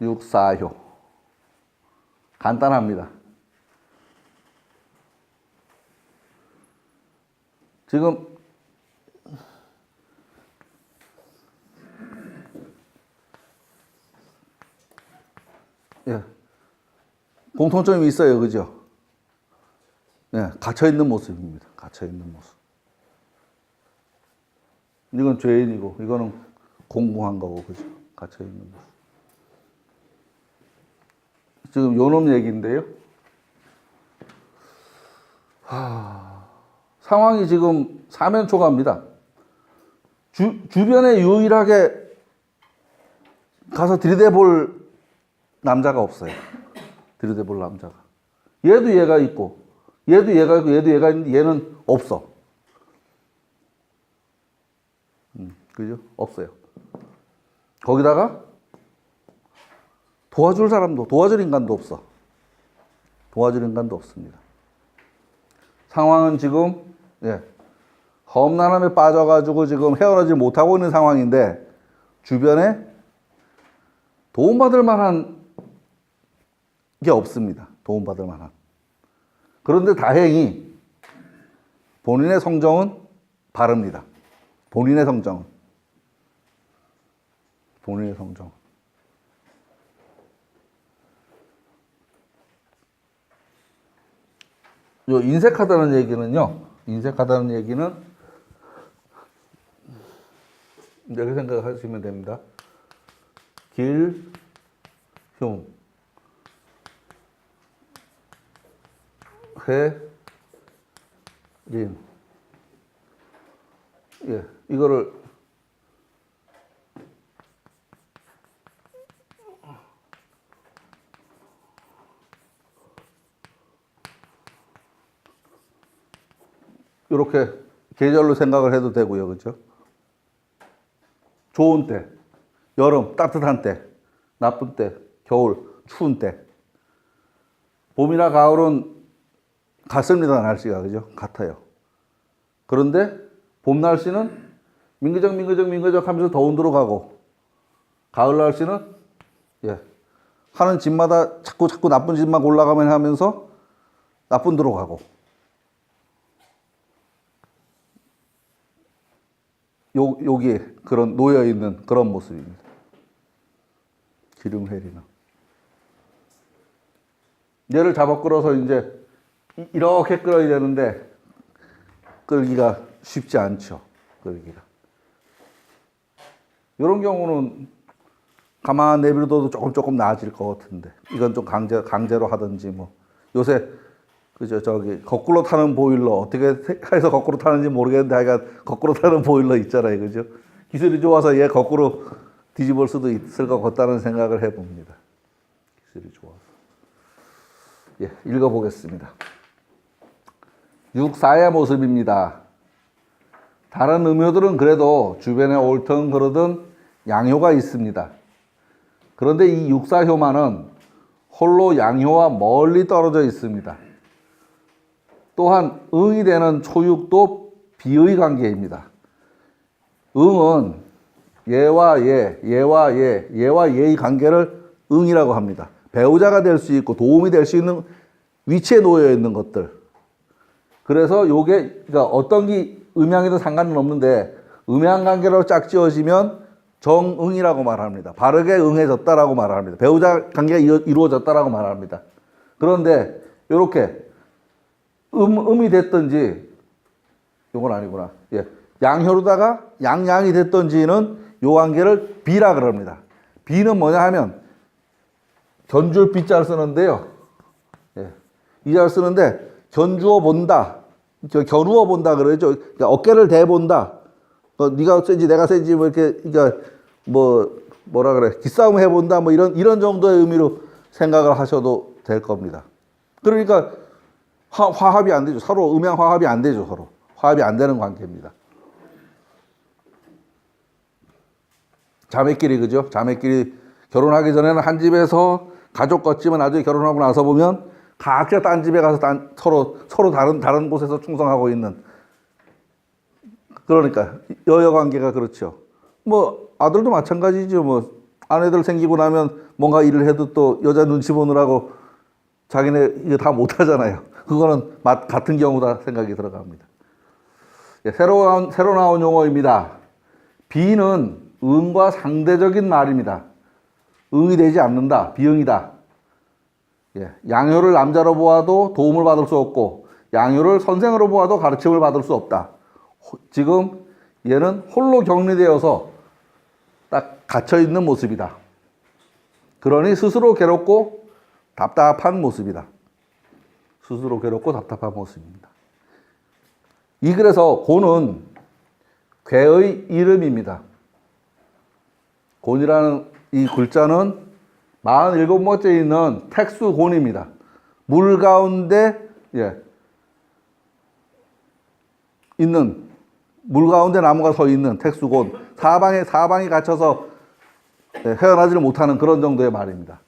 육사효. 간단합니다. 지금 예. 공통점이 있어요. 그죠? 예, 갇혀있는 모습입니다. 갇혀있는 모습. 이건 죄인이고, 이거는 공부한 거고, 그죠? 갇혀있는 모습. 지금 요놈 얘기인데요. 상황이 지금 사면초가입니다. 주변에 유일하게 가서 들이대볼 남자가 없어요. 들이대볼 남자가. 얘도 얘가 있고, 얘도 얘가 있고, 얘도 얘가 있는데 얘는 없어. 그죠? 없어요. 거기다가 도와줄 사람도, 도와줄 인간도 없어. 도와줄 인간도 없습니다. 상황은 지금, 예, 험난함에 빠져가지고 지금 헤어나지 못하고 있는 상황인데, 주변에 도움받을 만한 게 없습니다. 도움받을 만한. 그런데 다행히 본인의 성정은 바릅니다. 본인의 성정은. 본인의 성정. 요 인색하다는 얘기는요. 인색하다는 얘기는 이렇게 생각하시면 됩니다. 길, 흉, 회, 린. 예, 이거를 이렇게 계절로 생각을 해도 되고요. 그죠? 좋은 때, 여름, 따뜻한 때, 나쁜 때, 겨울, 추운 때. 봄이나 가을은 같습니다. 날씨가. 그죠? 같아요. 그런데 봄 날씨는 민그적 하면서 더운 데로 가고, 가을 날씨는 예, 하는 집마다 자꾸 나쁜 집만 올라가면 하면서 나쁜 데로 가고, 여기에 그런 놓여있는 그런 모습입니다. 기름회리는. 얘를 잡아 끌어서 이제 이렇게 끌어야 되는데 끌기가 쉽지 않죠. 끌기가. 이런 경우는 가만 내버려둬도 조금 나아질 것 같은데, 이건 좀 강제로 하든지 뭐. 요새 그죠, 저기 거꾸로 타는 보일러 어떻게 해서 거꾸로 타는지 모르겠는데 하여간 거꾸로 타는 보일러 있잖아요. 그죠? 기술이 좋아서 얘 거꾸로 뒤집을 수도 있을 것 같다는 생각을 해봅니다. 기술이 좋아서. 예, 읽어보겠습니다. 육사의 모습입니다. 다른 음효들은 그래도 주변에 옳든 그러든 양효가 있습니다. 그런데 이 육사효만은 홀로 양효와 멀리 떨어져 있습니다. 또한 응이 되는 초육도 비의 관계입니다. 응은 얘와 얘, 얘와 얘, 얘와 얘의 관계를 응이라고 합니다. 배우자가 될 수 있고 도움이 될 수 있는 위치에 놓여 있는 것들. 그래서 요게 그러니까 어떤 게 음양이든 상관은 없는데 음양 관계로 짝지어지면 정응이라고 말합니다. 바르게 응해졌다라고 말합니다. 배우자 관계가 이루어졌다라고 말합니다. 그런데 이렇게 음이 됐든지, 요건 아니구나. 예. 양효로다가 양양이 됐든지는 요 관계를 비라 그럽니다. 비는 뭐냐 하면, 견줄 비자를 쓰는데요. 예. 이 자를 쓰는데, 견주어 본다. 겨루어 본다 그러죠. 그러니까 어깨를 대본다. 네가 센지 내가 센지 뭐 이렇게, 그러니까 뭐라 그래. 기싸움 해본다. 뭐 이런 정도의 의미로 생각을 하셔도 될 겁니다. 그러니까, 화합이 안 되죠. 서로 음양 화합이 안 되죠. 서로 화합이 안 되는 관계입니다. 자매끼리, 그죠? 자매끼리 결혼하기 전에는 한 집에서 가족 같지만 나중에 결혼하고 나서 보면 각자 딴 집에 가서 서로 다른 곳에서 충성하고 있는. 그러니까 여여 관계가 그렇죠. 뭐 아들도 마찬가지죠. 뭐 아내들 생기고 나면 뭔가 일을 해도 또 여자 눈치 보느라고 자기네 이거 다 못하잖아요. 그거는 같은 경우다 생각이 들어갑니다. 예, 새로 나온 용어입니다. 비는 응과 상대적인 말입니다. 응이 되지 않는다. 비응이다. 예, 양효를 남자로 보아도 도움을 받을 수 없고 양효를 선생으로 보아도 가르침을 받을 수 없다. 지금 얘는 홀로 격리되어서 딱 갇혀있는 모습이다. 그러니 스스로 괴롭고 답답한 모습이다. 스스로 괴롭고 답답한 모습입니다. 이 글에서 곤은 괴의 이름입니다. 곤이라는 이 글자는 47번째 있는 택수곤입니다. 물 가운데 있는 물 가운데 나무가 서 있는 택수곤. 사방이 갇혀서 헤어나지를 못하는 그런 정도의 말입니다.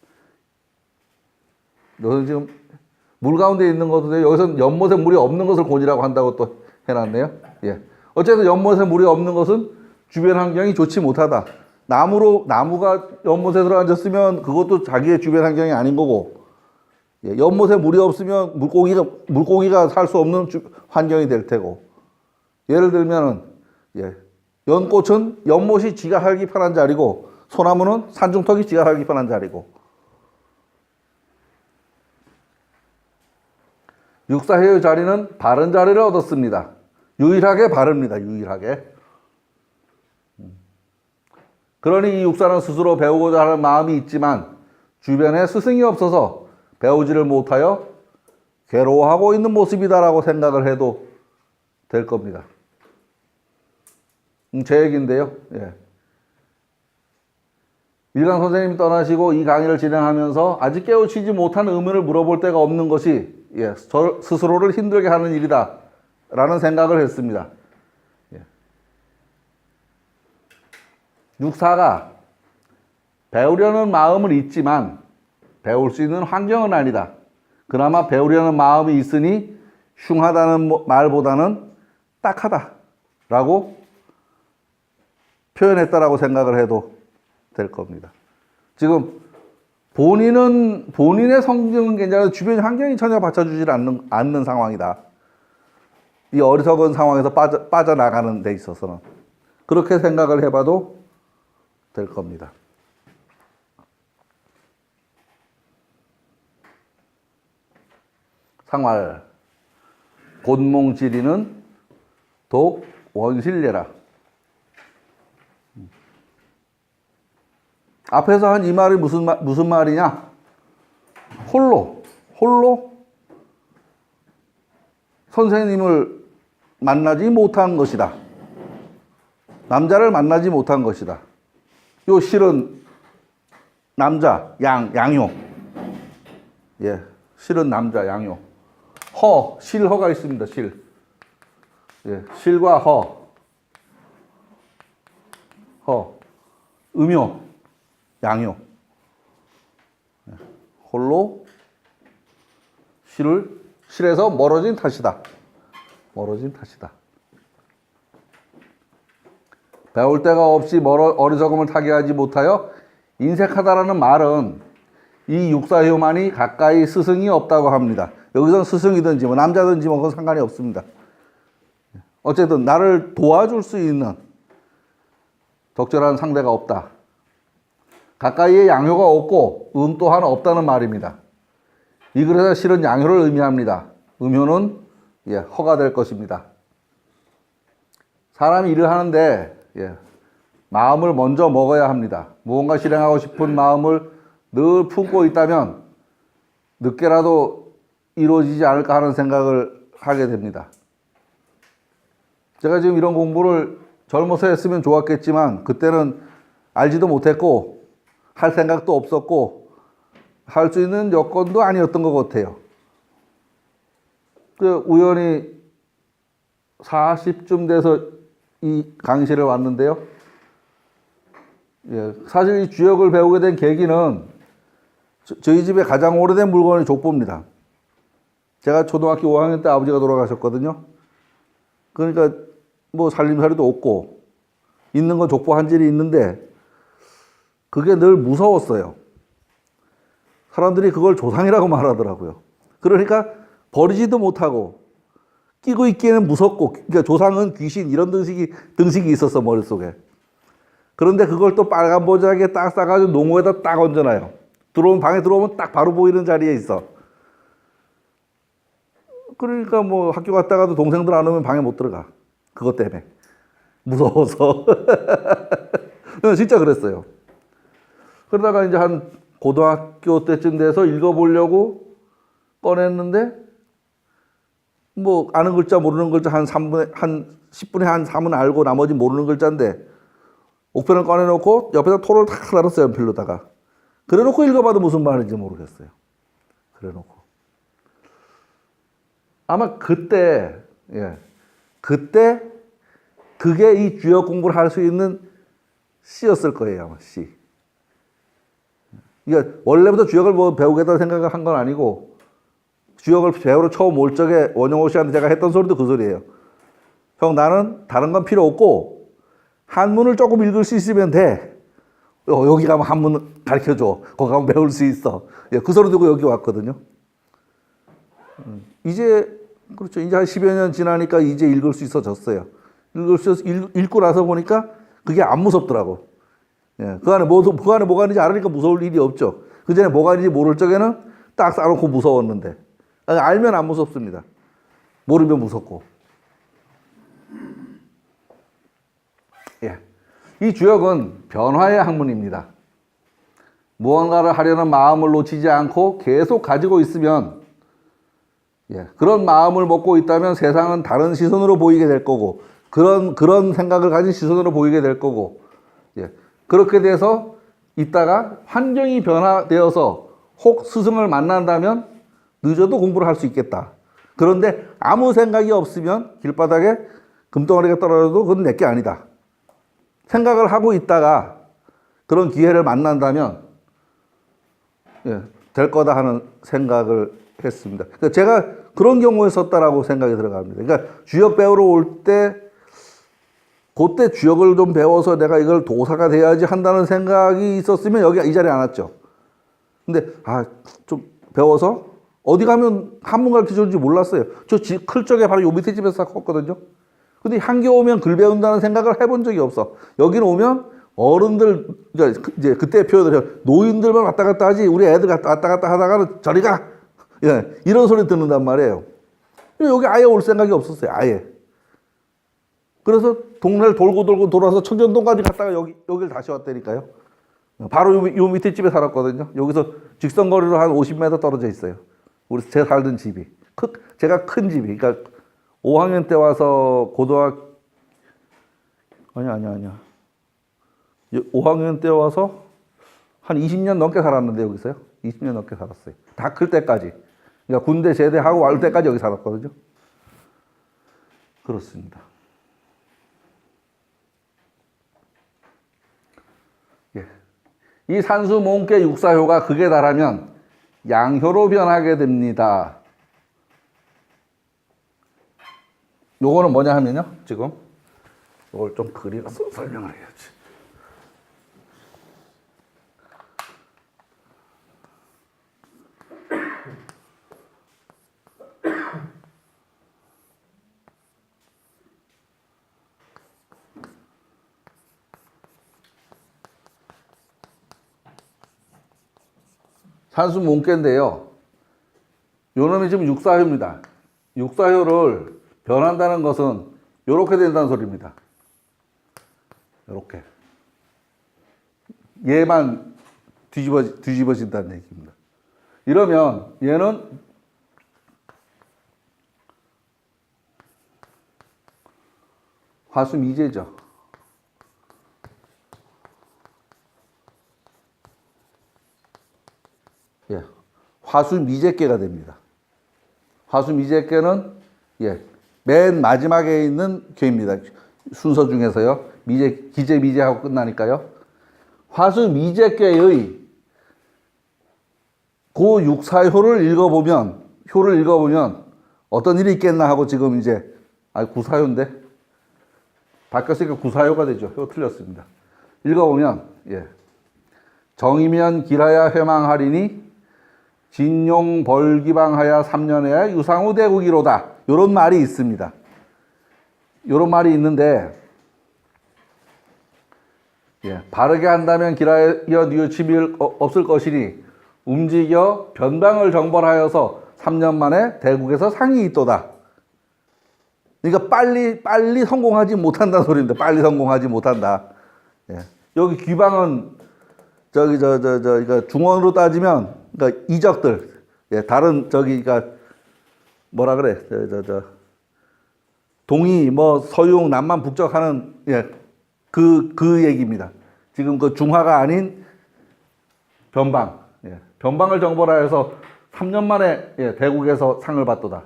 여기서 지금 물 가운데 있는 것도 돼요. 여기서 연못에 물이 없는 것을 곤이라고 한다고 또 해놨네요. 예. 어쨌든 연못에 물이 없는 것은 주변 환경이 좋지 못하다. 나무가 연못에 들어앉았으면 그것도 자기의 주변 환경이 아닌 거고, 예. 연못에 물이 없으면 물고기가 살 수 없는 환경이 될 테고, 예를 들면은, 예. 연꽃은 연못이 지가 살기 편한 자리고, 소나무는 산중턱이 지가 살기 편한 자리고, 육사해의 자리는 바른 자리를 얻었습니다. 유일하게 바릅니다. 유일하게. 그러니 이 육사는 스스로 배우고자 하는 마음이 있지만 주변에 스승이 없어서 배우지를 못하여 괴로워하고 있는 모습이다라고 생각을 해도 될 겁니다. 제 얘기인데요. 예. 일강 선생님이 떠나시고 이 강의를 진행하면서 아직 깨우치지 못한 의문을 물어볼 데가 없는 것이 저 스스로를 힘들게 하는 일이다 라는 생각을 했습니다. 육사가 배우려는 마음은 있지만 배울 수 있는 환경은 아니다. 그나마 배우려는 마음이 있으니 흉하다는 말보다는 딱하다 라고 표현했다라고 생각을 해도 될 겁니다. 지금 본인의 성격은 괜찮아도 주변 환경이 전혀 받쳐주지 않는 상황이다. 이 어리석은 상황에서 빠져나가는 데 있어서는 그렇게 생각을 해봐도 될 겁니다. 상활 곤몽지리는 독 원실례라. 앞에서 한 이 말이 무슨 말이냐? 홀로 선생님을 만나지 못한 것이다. 남자를 만나지 못한 것이다. 요 실은 남자, 양효. 예, 실은 남자, 양효. 실허가 있습니다, 실. 예, 실과 음효, 양효. 예, 홀로 실에서 멀어진 탓이다. 배울 데가 없이 어리석음을 타개하지 못하여 인색하다라는 말은 이 육사효만이 가까이 스승이 없다고 합니다. 여기서는 스승이든지 남자든지 그건 상관이 없습니다. 어쨌든 나를 도와줄 수 있는 적절한 상대가 없다. 가까이에 양효가 없고 또한 없다는 말입니다. 이 글에서 실은 양효를 의미합니다. 음효는 허가 될 것입니다. 사람이 일을 하는데 마음을 먼저 먹어야 합니다. 무언가 실행하고 싶은 마음을 늘 품고 있다면 늦게라도 이루어지지 않을까 하는 생각을 하게 됩니다. 제가 지금 이런 공부를 젊어서 했으면 좋았겠지만 그때는 알지도 못했고 할 생각도 없었고 할 수 있는 여건도 아니었던 것 같아요. 우연히 40쯤 돼서 이 강의실에 왔는데요. 사실 이 주역을 배우게 된 계기는 저희 집에 가장 오래된 물건이 족보입니다. 제가 초등학교 5학년 때 아버지가 돌아가셨거든요. 그러니까 살림살이도 없고 있는 건 족보 한 질이 있는데 그게 늘 무서웠어요. 사람들이 그걸 조상이라고 말하더라고요. 그러니까 버리지도 못하고 끼고 있기에는 무섭고, 그러니까 조상은 귀신 이런 등식이 있었어 머릿속에. 그런데 그걸 또 빨간 보자기에 딱 싸가지고 농구에다 딱 얹어놔요. 방에 들어오면 딱 바로 보이는 자리에 있어. 그러니까 뭐 학교 갔다가도 동생들 안 오면 방에 못 들어가. 그것 때문에. 무서워서. 진짜 그랬어요. 그러다가 이제 한 고등학교 때쯤 돼서 읽어보려고 꺼냈는데, 뭐 아는 글자 모르는 글자 한 10분에 한 3은 알고 나머지 모르는 글자인데, 옥편을 꺼내놓고 옆에다 토를 탁 달았어요, 연필로다가. 그래놓고 읽어봐도 무슨 말인지 모르겠어요. 그래놓고. 아마 그때 그게 이 주역 공부를 할 수 있는 씨였을 거예요, 아마 씨. 그러니까 원래부터 주역을 뭐 배우겠다 생각을 한 건 아니고, 주역을 배우러 처음 올 적에 원영호 씨한테 제가 했던 소리도 그 소리예요. 형, 나는 다른 건 필요 없고 한문을 조금 읽을 수 있으면 돼. 여기 가면 한문 가르쳐줘. 거기 가면 배울 수 있어. 그 소리 듣고 여기 왔거든요. 그렇죠. 이제 한 10여 년 지나니까 이제 읽을 수 있어졌어요. 읽고 나서 보니까 그게 안 무섭더라고. 그 안에 뭐가 있는지 알으니까 무서울 일이 없죠. 그 전에 뭐가 있는지 모를 적에는 딱 싸놓고 무서웠는데, 알면 안 무섭습니다. 모르면 무섭고. 이 주역은 변화의 학문입니다. 무언가를 하려는 마음을 놓치지 않고 계속 가지고 있으면, 그런 마음을 먹고 있다면 세상은 다른 시선으로 보이게 될 거고, 그런 생각을 가진 시선으로 보이게 될 거고, 그렇게 돼서 있다가 환경이 변화되어서 혹 스승을 만난다면 늦어도 공부를 할 수 있겠다. 그런데 아무 생각이 없으면 길바닥에 금덩어리가 떨어져도 그건 내게 아니다. 생각을 하고 있다가 그런 기회를 만난다면 될 거다 하는 생각을 했습니다. 그러니까 제가 그런 경우에 썼다라고 생각이 들어갑니다. 그러니까 주역 배우러 올 때 그때 주역을 좀 배워서 내가 이걸 도사가 돼야지 한다는 생각이 있었으면 여기 이 자리에 안 왔죠. 근데 좀 배워서 어디 가면 한문 가르쳐 주는지 몰랐어요. 저 클 적에 바로 요 밑에 집에서 컸거든요. 근데 한교 오면 글 배운다는 생각을 해본 적이 없어. 여기는 오면 어른들, 이제 그때 표현을 노인들만 왔다 갔다 하지 우리 애들 왔다 갔다 하다가는 저리 가! 이런 소리 듣는단 말이에요. 여기 아예 올 생각이 없었어요. 아예. 그래서 동네를 돌고 돌아서 청전동까지 갔다가 여기를 다시 왔다니까요. 바로 요 밑에 집에 살았거든요. 여기서 직선거리로 한 50m 떨어져 있어요. 제가 살던 집이. 제가 큰 집이. 그러니까 5학년 때 와서 아니야. 5학년 때 와서 한 20년 넘게 살았는데 여기서요. 20년 넘게 살았어요. 다 클 때까지. 그러니까 군대 제대하고 올 때까지 여기 살았거든요. 그렇습니다. 이 산수 몽께 육사효가 극에 달하면 양효로 변하게 됩니다. 요거는 뭐냐 하면요. 지금 이걸 좀 그려서 설명을 해야지. 산수 몽께인데요. 요놈이 지금 육사효입니다. 육사효를 변한다는 것은 요렇게 된다는 소리입니다. 요렇게. 얘만 뒤집어진다는 얘기입니다. 이러면 얘는 화수미제죠. 화수미제께가 됩니다. 화수미제께는 맨 마지막에 있는 께입니다. 순서 중에서요. 기재 미제하고 끝나니까요. 화수미제께의 그 육사효를 읽어보면 어떤 일이 있겠나 하고 지금 이제 구사효인데 바뀌었으니까 구사효가 되죠. 이거 틀렸습니다. 읽어보면 정이면 길하야 회망하리니 진용 벌기방하야 3년에야 유상우 대국이로다. 요런 말이 있습니다. 요런 말이 있는데, 예, 바르게 한다면 길하여 뉘우침이 없을 것이니 움직여 변방을 정벌하여서 3년 만에 대국에서 상이 있도다. 그러니까 빨리 성공하지 못한다는 소리입니다. 빨리 성공하지 못한다. 예. 여기 귀방은 이거 중원으로 따지면 그러니까 이적들, 예, 다른 그러니까 뭐라 그래, 동이 뭐 서융 남만 북적하는, 예, 그 얘기입니다. 지금 그 중화가 아닌 변방, 예, 변방을 정벌하여서 3년 만에, 예, 대국에서 상을 받도다.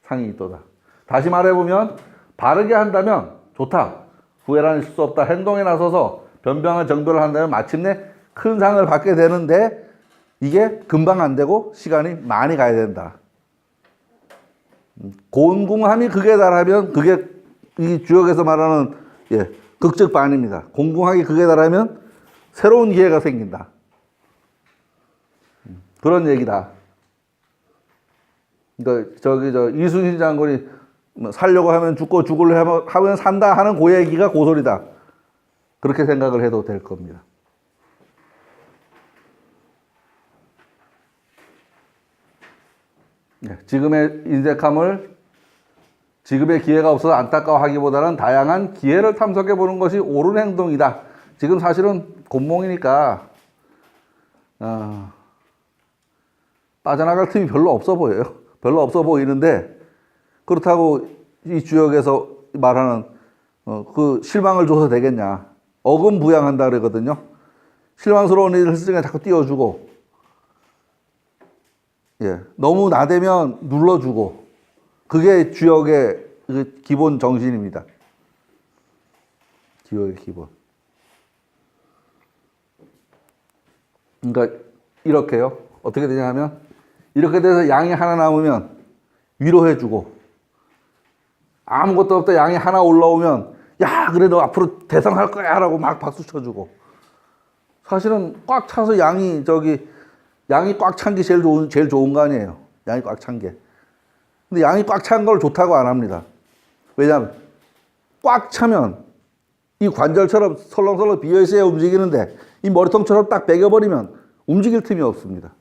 상이 있도다. 다시 말해보면 바르게 한다면 좋다. 후회라는 수 없다. 행동에 나서서 변방을 정벌을 한다면 마침내 큰 상을 받게 되는데 이게 금방 안 되고 시간이 많이 가야 된다. 곤궁함이 극에 달하면 그게 이 주역에서 말하는, 예, 극즉반입니다. 공궁하기 극에 달하면 새로운 기회가 생긴다. 그런 얘기다. 그러니까 이순신 장군이 살려고 하면 죽고 죽으려 하면 산다 하는 그 얘기가 그 소리다. 그렇게 생각을 해도 될 겁니다. 네, 지금의 인색함을 지금의 기회가 없어서 안타까워하기보다는 다양한 기회를 탐색해 보는 것이 옳은 행동이다. 지금 사실은 곤몽이니까 빠져나갈 틈이 별로 없어 보여요. 별로 없어 보이는데 그렇다고 이 주역에서 말하는 그 실망을 줘서 되겠냐. 어금부양한다 그러거든요. 실망스러운 일을 했을 때 자꾸 띄워주고, 예, 너무 나대면 눌러주고, 그게 주역의 그 기본 정신입니다. 주역의 기본. 그러니까 이렇게요. 어떻게 되냐 하면 이렇게 돼서 양이 하나 남으면 위로해주고, 아무것도 없다 양이 하나 올라오면 야 그래도 앞으로 대성할 거야 라고 막 박수 쳐주고. 사실은 꽉 차서 양이 꽉 찬 게 제일 좋은 거 아니에요. 양이 꽉 찬 게. 근데 양이 꽉 찬 걸 좋다고 안 합니다. 왜냐하면 꽉 차면 이 관절처럼 설렁설렁 비어있어야 움직이는데 이 머리통처럼 딱 베겨버리면 움직일 틈이 없습니다.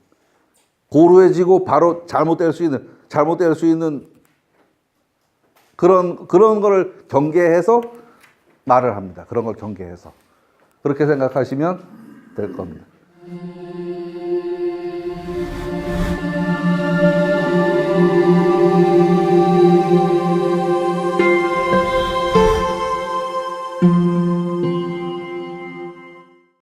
고루해지고 바로 잘못될 수 있는 그런 거를 경계해서 말을 합니다. 그런 걸 경계해서. 그렇게 생각하시면 될 겁니다.